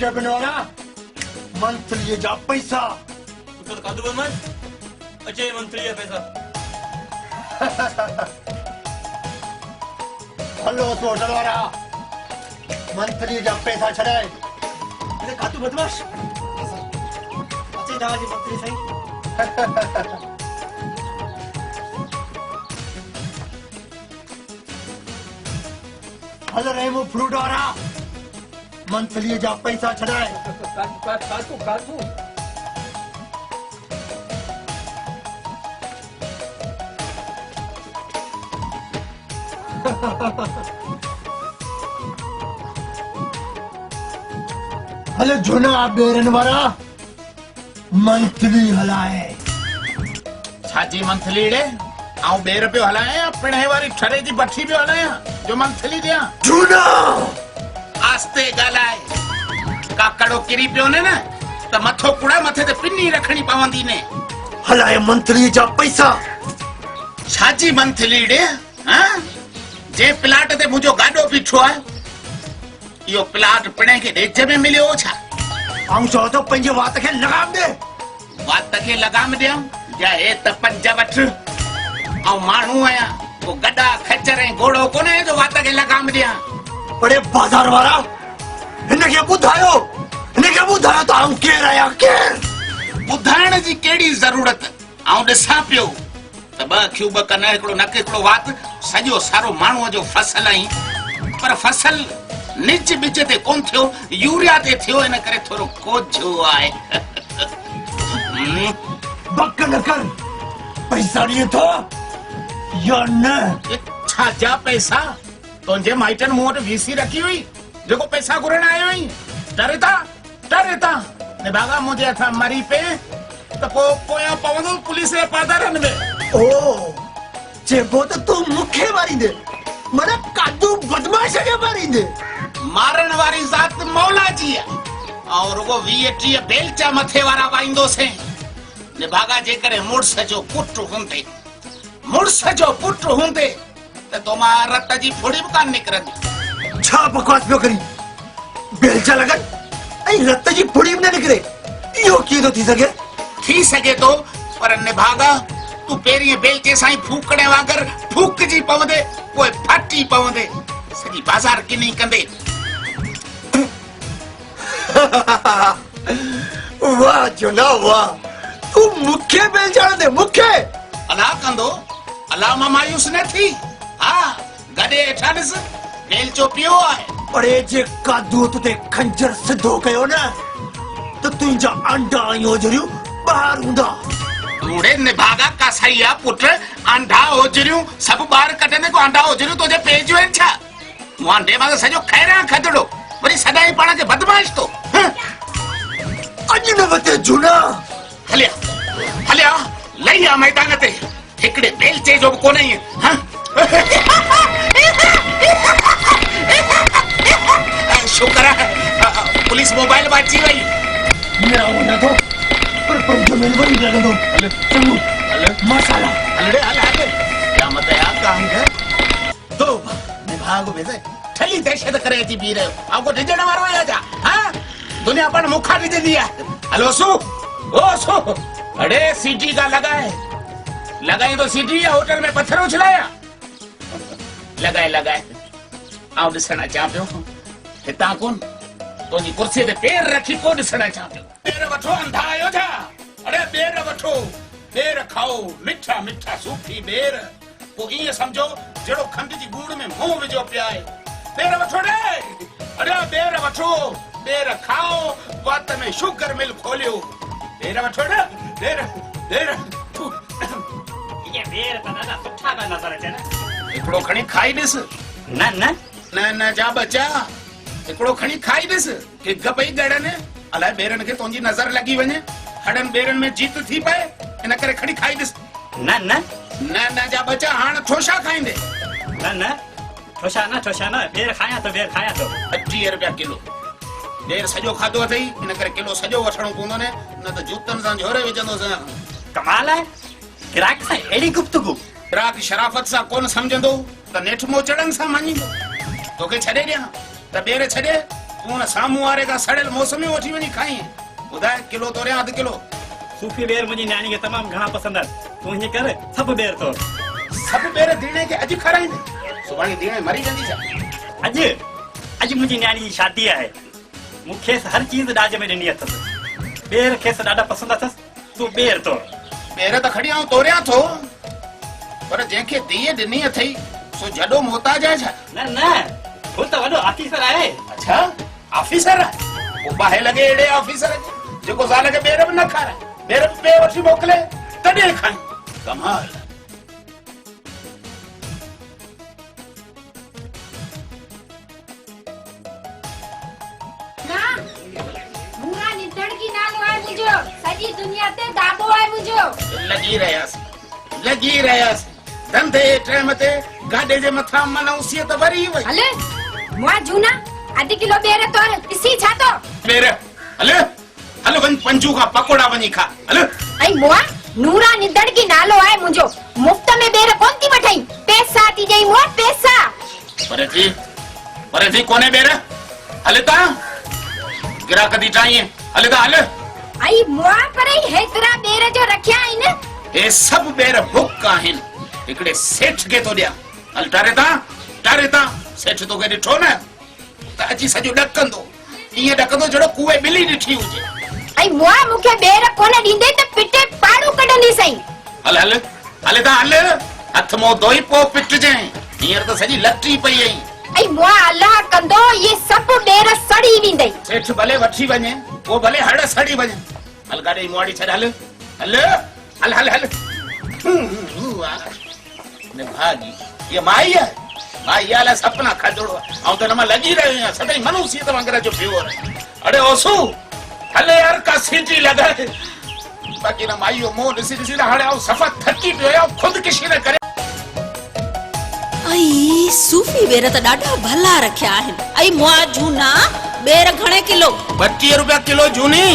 Cabin वाला monthly जा पैसा तो कादू बमन अचे मंथली है पैसा हेलो तो होटल वाला मंथली जा पैसा छड़ाए अरे कादू बदमाश अचे जावा जी मंथली सही हेलो रेमो फ्रूट वाला मंथली जा पैसा छड़ाए कादू हेलो झुना बेरन वाला मंथली हलाए छाजी मंथली रे आऊं बेर पे हलाए पिणे वारी ठरे जी बठी पे हलाए जो मंथली दिया झुना आस्ते गालाए काकड़ो किरी पियो ने ना त मथो कुड़ा मथे ते पिन्नी रखणी पवंदी ने हलाए मंथली जा पैसा छाजी मंथली रे हां जे प्लाट ते मुजो गाडो बीठो है यो प्लाट पिणे के रेज में मिलियो छा आऊं चो तो पंजे वात के लगाम दे वात के लगाम दे जा हे त पंज वठ आऊं मानू आया वो गड्डा खच्चर ऐं घोड़ो कोने जो वात के लगाम दिया बड़े बाजार वाला इनके बुधायो तो आऊं केर आया केर बुधाइण जी केड़ी जरूरत आऊं ॾिसां पियो त ॿ क्यूब कन हिकिड़ो नक हिकिड़ो वात सॼो सारो माण्हूअ जो फसल आई पर फसल निच बिच ते कोन थियो यूरिया ते थियो इन करे थोरो कोझो आहे बक न कर पैसा नहीं तो या न छा जा पैसा तुंहिंजे माइटन मूं वटि वीसी रखी हुई जेको पैसा घुरण आयो हुई डरे था निभागा मुंहिंजे हथां मरी पे त पोयां पवंदो पुलिस जे पादारनि में ओ चेबो तो तू मुखे मारी दे मने कादू बदमाश के मारी दे मारण वारी ज़ात मौला जी है और रुगो 20-30 बेलचा मथे वारा वाइंदो से निभागा जे करे मुड़स जो पुट हुंदे त तोमा रत जी फुड़ी भी कान निकरंदी छा बकवास पियो करी बेलचा लगन ऐ रत जी फुड़ी न निकरे यो की तो थी सके तो पर निभागा तू पेरी बेलचे साई फूकड़े वागर फूक जी पवंदे कोई फटी पवंदे सजी बाजार किनी कंदे वाह जोना वाह तू मुखे बेलचा दे मुखे अला कंदो अला मायूस न थी हां गडे ठनस बेलचो पियो है पड़े जे कादू ते खंजर सिद्धो कयो ना तो तुंजा अंडा योजरियो बाहर हुंदा तूड़े निभागा का सैया पुत्र अंडा ओजरियो सब बाहर कटने को अंडा ओजरियो तुझे पेजो है छा मुंडे मां सजो खैरा खदड़ो वरी सदाई पाण के बदमाश तो अज न वते जुना हलिया लइया मैदान ते हिकड़े बेलचे जो कोने हां शुक्र है पुलिस मोबाइल बाजी वई मेरा होना तो पर जो मेरे बड़ी लगा दो चंगू मसाला हलड़े क्या मत है आप कहां है तो निभाग में से ठली दहशत करे थी पी रहे हो आपको डिजन मारो या जा हां दुनिया पर मुखा दे दिया हेलो सु अरे सीटी का लगाए तो सीटी या होटल में पत्थर उछलाया लगाए आओ दिसना चाहते हो हिता कोन तो जी कुर्सी पे पैर रखी को दिसना चाहते हो पैर वठो अंधा आयो जा अरे बेर वठो बेर खाओ मिठा सूखी बेर को ये समझो जड़ो खंड जी गुड़ में मुंह विझो पिया है बेर वठो रे अरे बेर वठो बेर खाओ वात में शुगर मिल खोलियो बेर वठो रे बेर ये बेर त दादा सुठा का नजर अचे ना एकड़ो खणी खाई दिस न जा बचा एकड़ो खणी खाई दिस कि गपई गड़ने अलाए बेरन के तोंजी नजर लगी वने हडन बेरन में जीत थी पाए इन करे खड़ी खाई दिस न जा बचा हाण ठोशा खाइंदे न ठोशा न बेर खाया तो 80 रुपया किलो बेर सजो खादो थई इन करे किलो सजो वठणो पवंदो ने न त जूतन सां झोरे विझंदो सा कमाल है ग्राहक सां एड़ी गुफ्तगू ग्राहक शराफत सां कोन समझंदो त नेठ मोचड़न सां मञींदो तोके छडे दिया त बेर छडे तूं साम्हूं वारे खां सड़ियल मौसमी वठी वञी खाई ॿुधाए किलो तोरियां अधु किलो सूफी बेर मुंहिंजी न्याणी खे तमामु घणा पसंदि आहिनि तूं हीअं कर सभु बेर तोड़ सभु बेर दीणे खे अॼु खाराईंदे सुभाणे दीणे मरी वेंदी छा अॼु मुंहिंजी न्याणी जी शादी आहे मूंखे हर चीज़ ॾाज में ॾिनी अथसि बेर खेसि ॾाढा पसंदि अथसि तूं बेर तोड़ बेर त खणी आऊं तोरियां थो पर जंहिंखे धीअ ॾिनी अथई सो जॾो मोहताज आहे छा न न हू त वॾो ऑफिसर आहे अच्छा ऑफिसर आहे पोइ बाहि लॻे अहिड़े ऑफिसर खे जेको ज़ाल खे बेर बि न खाराए बेर बि पे वठी मोकिले तॾहिं खाई कमाल लॻी रहियसि धंधे टाइम ते गाॾे जे मथां मनौसियत वरी वई हले मुआ जूना आधी किलो बेर तोड़ इसी छा तो बेर हले हल वञ पंजू खां पकोड़ा वञी खा हल आई मुआ नूरा निदड़ की नालो आहे मुंजो मुफ्त में बेर कोन थी वठाई पैसा थी ॾेई मुआ पैसा पर थी कोने बेर हले ता गिराक दी चाहिए हले ता हल आई मुआ पर हेतरा बेर जो रखिया आहिनि हे सभु बेर बुक आहिनि हिकिड़े सेठ खे थो ॾियां हल टारे ता सेठ तोखे ॾिठो न त अची सॼो ॾकंदो ईअं ॾकंदो जहिड़ो कूए ॿिली ॾिठी हुजे आई मुआ मूंखे बेर कोन ॾींदे त पिटे पाड़ू कढंदी सही हले ता हल हथ मुंहुं धोई पोइ पिटजांइ हींअर त सॼी लटी पई आई आई मुआ अल्लाह कंदो ये सभु बेर सड़ी वेंदई सेठ भले वठी वञे पोइ भले हड़ सड़ी वञे हल गाॾी मुआड़ी छॾ हल भागी ये माई है माई आला सपना खजड़ो ऐं त मां लॻी रहियो आहियां सदाई मनूसियत वांगुरु जो पियो अड़े ओसू हले यार का सीटी लॻाए बाक़ी न माईयो मुंहुं ॾिसी ॾिसी न हाणे सफ़ा थकी पियो आहियां ख़ुदि न करे आई सूफी बेर त ॾाढा भला रखिया आहिनि आई मुआ जूना बेर घणे किलो 32 रुपया किलो जूनी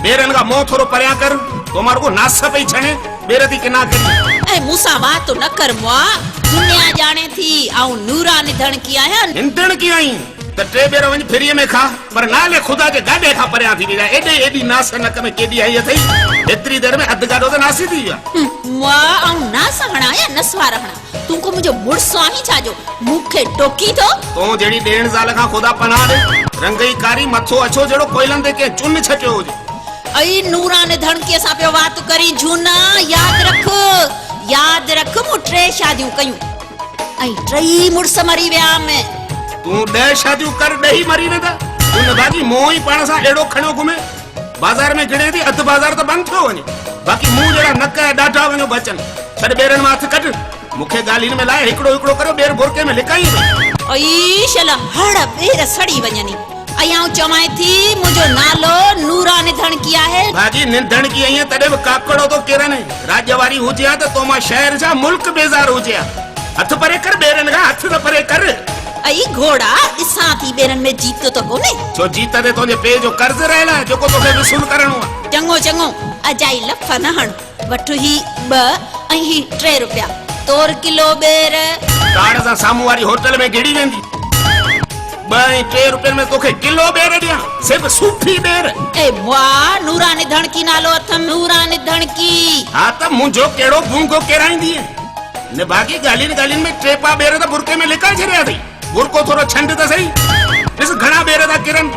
बेरनि खां मुंहुं थोरो परियां कर तो मार को नास पई छणे बेर थी किना करी ऐं मूंसां वात न कर मुआ दुनिया ॼाणे थी ऐं नूरा निधण की आहियां निंदण की आई त टे बेर वञ फ्रीअ में खा पर नाले ख़ुदा जे गाॾे खां परियां थी वेंदा एॾी नास नक में केॾी आई अथई एतिरी देर में अधु गाॾो त नासी थी विया मुआ ऐं नास हणा या नसवार हणा तूं को मुंहिंजो मुड़ुसु आहीं छा जो मूंखे टोकी थो तूं जहिड़ी ॾेण ज़ाल खां ख़ुदा पनाह ॾे रंग ई कारी मथो अछो जहिड़ो कोयलनि ते कंहिं चुन छटियो हुजे आई नूरा निधण की असां पियो वात करी झूना याद रख मूं 3 शादियूं कयूं ऐं 3 मुड़ुस मरी विया में तूं 10 शादियूं कर 2 मरी वेंदा तूं न भागी मोह ई पाण सां एड़ो खणो घुमे बाज़ार में गिणे थी अधु बाज़ार त बंदि थियो वञे बाक़ी मूं जहिड़ा नक ॾाढा वञो बचनि छॾ बेरनि मां हथ कढ मूंखे ॻाल्हियुनि में लाइ हिकिड़ो करो बेर बुरके में लिकाई आई शल हड़ बेर सड़ी वञनी अयां चवाई थी मुझो नालो नूरा निधण की आहे भागी निधण की आई तॾे भी काकड़ो तो केरन राज्यवारी हुजे त तो मां शहर जा मुल्क बेजार हुजे हथ परे कर बेरन का हथ न परे कर आई घोड़ा इसा थी बेरन में जीत तो कोने छो जीत दे तोजे पे जो कर्ज रहला जोको तोखे वसूल करणो चंगो अजाई लफ न हण वठ ही 2 ऐं ही 3 रुपया तोर किलो बेर काड़ सा सामू वाली होटल में गिड़ी वेंदी 2 ऐं 3 रुपए में तोखे किलो बेर ॾियां सिर्फ सूफी बेर ए वाह नूरा निधण की नालो अथम नूरा निधण की हा त मुंहिंजो केड़ो भूंगो केराईंदी न बाकी गालिन में 3 बेर त बुरके में लिकाए छॾिया अथई बुरको थोरो छंड त सही ॾिस घणा बेर था किरन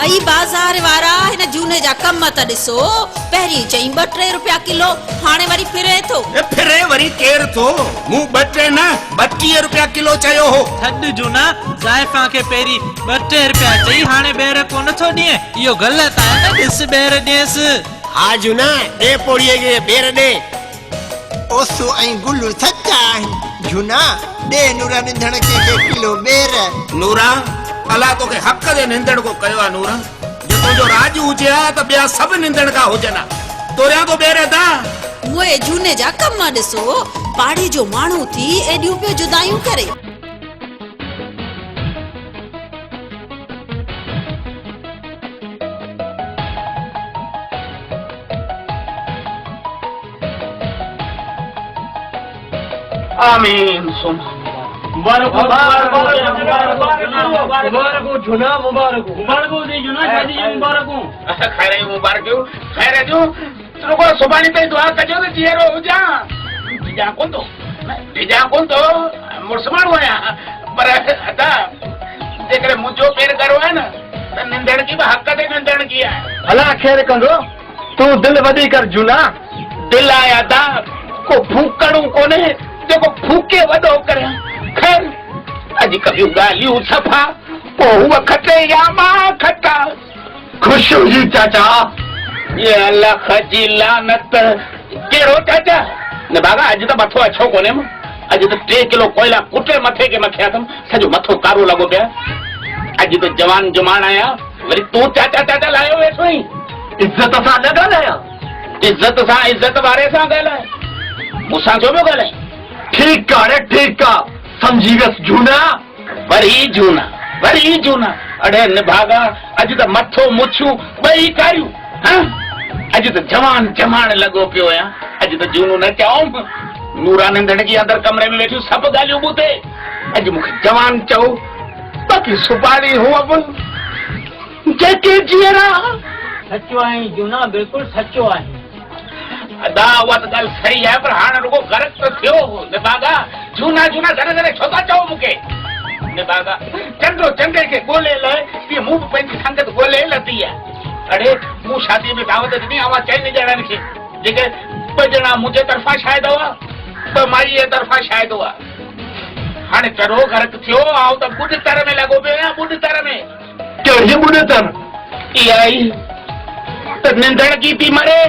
आई बाज़ार वारा हिन जूने जा कम त ॾिसो पहिरीं चई 2-3 रुपया किलो हाणे वरी फिरे थो फिरे वरी केर थो मूं 2-3 न 32 रुपया किलो चयो हो छॾ जूना ज़ाइफा खे पहिरीं 2-3 रुपया चई हाणे बेर कोन थो ॾिए इहो ग़लति आहे न ॾिस बेर ॾियसि हा जूना ॾे पोड़ीअ खे बेर ॾे ओसो ऐं गुलू सचा आहिनि जूना ॾे नूरा निंधण खे किलो बेर नूरा अला तोखे हक़ जे निंदड़ को कयो आहे नूरा जे तुंहिंजो राज हुजे त ॿिया सभु निंदड़ का हुजनि तोरियां तो बेर दा मुए जूने जा कम ॾिसो पाड़े जो माण्हू थी एॾियूं पियो जुदायूं करे आमीन सुभान मुबारक हो, मुबारक हो, मुबारक हो झूना, मुबारक हो। मुबारक हो जी, जुना शादी जी मुबारक हो। खैर मुबारक हो, खैर जो रुको सुभाणे ताईं दुआ कजो त जीअरो हुजां। ॾिजां कोन थो मुड़ुस माण्हू आहियां, पर अदा जेकॾहिं मुंहिंजो पेर करो आहे न त निंदण की बि हक़ ते निंदण की आहे। अला ख़ैर कंदो, तूं दिलि वॾी कर झूना। दिल आहे अदा, को फूकणो कोन्हे जेको फूके वॾो करे। खैर अॼु कबियूं ॻाल्हियूं सफ़ा, पोइ हूअ खटे या मां खटा। ख़ुशि हुजी चाचा। ये अल्लाह जी लानत। कहिड़ो चाचा? न बाबा अॼु त मथो अछो कोन्हे, अॼु त 3 किलो कोयला कुटे मथे के मथे अथमि, सॼो मथो कारो लॻो पिया। अॼु त जवान जुमान आया, वरी तूं चाचा चाचा लायो वेठो आहीं। इज़त सां न ॻाल्हायां। इज़त सां, इज़त वारे सां ॻाल्हाए, मूंसां छो पियो ॻाल्हाए? ठीकु आहे रे, ठीकु आहे, सम्झी वियसि झूना। वरी झूना। अड़े निभागा, अॼु त मथो मुछियूं ॿई कारियूं। अॼु त जवान जमान लॻो पियो आहियां। अॼु त झूनू न चओ, नूरा नंदड़ की अंदर कमरे में वेठियूं सभु ॻाल्हियूं ॿुधे। अॼु मूंखे जवान चओ, बाक़ी सुभाणे हुआ बि जेके जीअरा। सचो आहीं जुना, बिल्कुलु सचो आहीं। अदा उहा त ॻाल्हि सही आहे, पर हाणे रुगो ग़लत त थियो। निभागा झूना घरे छो था चओ मूंखे? निभागा चंडो चंडे खे ॻोल्हे लाइ तीअं मूं बि पंहिंजी संगत ॻोल्हे लथी आहे। अड़े मूं शादीअ में दावत ॾिनी, आवां 4 ॼणनि खे, जेके 2 ॼणा मुंहिंजे तरफ़ां शायदि हुआ, 2 माईअ तरफ़ां शायदि हुआ। हाणे चरो ग़लत थियो, आउं त ॿुढ तर में लॻो पियो आहियां, ॿुढ तर में। कहिड़ी ॿुढ तर? इहा ई त निंदण की थी मरे,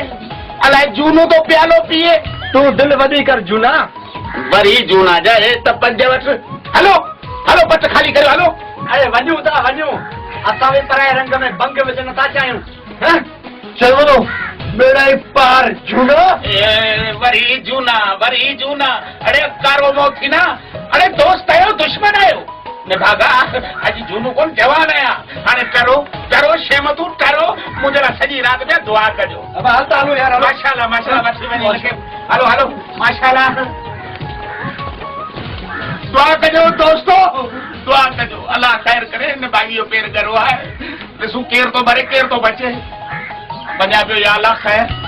अलाए झूनो तो प्यालो पिए। तूं दिलि वॾी कर झूना। वरी झूना जाए त 5 वटि। हलो पट खाली करियो, हलो। अरे वञूं था वञूं, असां बि पराए रंग में भंग विझ नथा चाहियूं। चल वञो, बेड़ा ई पार झूना। वरी झूना। अड़े कारो मो थी ना, अड़े दोस्त आयो दुश्मन आयो। निभागा अॼु झूनू कोन जवान आहियां। हाणे चरो शेमतू टरो, मुंहिंजे लाइ सॼी राति में दुआ कजो। हलो यार, माशाल्लाह वठी वञे हिनखे। हलो माशाल्लाह। दुआ कजो दोस्तो, दुआ कजो, अल्लाह ख़ैर करे। निभागी जो पेर करो आहे, ॾिसूं केरु थो मरे केरु थो बचे। वञा पियो, या अल्लाह ख़ैर।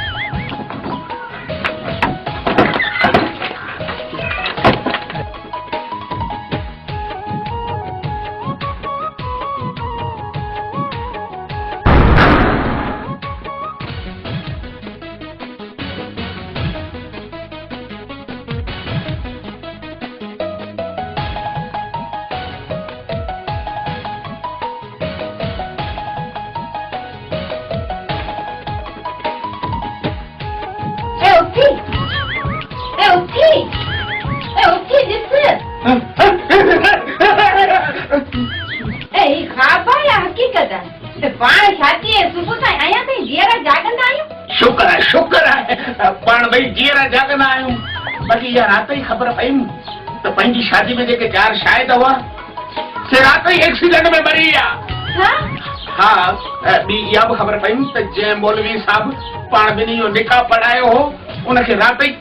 शुक्र है पाण भई जीअरा जागंदा आहियूं। बाक़ी इहा राति ई ख़बर पई त पंहिंजी शादी में जेके 4 शायद हुआ, से राति ई एक्सीडेंट में मरी विया। हाँ, ॿी इहा बि ख़बर पई त जंहिं मौलवी साहब पाण ॿिन्ही जो निकाह पढ़ायो हो, उनखे राति ई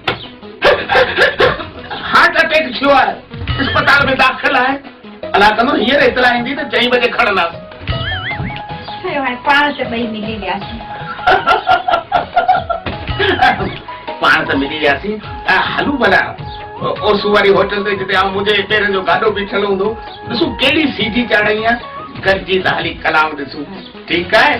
हार्ट अटैक थियो आहे, अस्पताल में दाख़िल आहे। अलाह कंदो हींअर इतला ईंदी त 4 बजे खणंदासीं। पाण त ॿई मिली वियासीं। पाण त मिली वियासीं। हलूं भला ओसू वारी होटल ते, जिते मुंहिंजे पेरनि जो गाॾो बीठल हूंदो। ॾिसूं कहिड़ी सीधी चाढ़ाई आहे, गॾिजी त हली कलाम ॾिसूं। ठीकु आहे।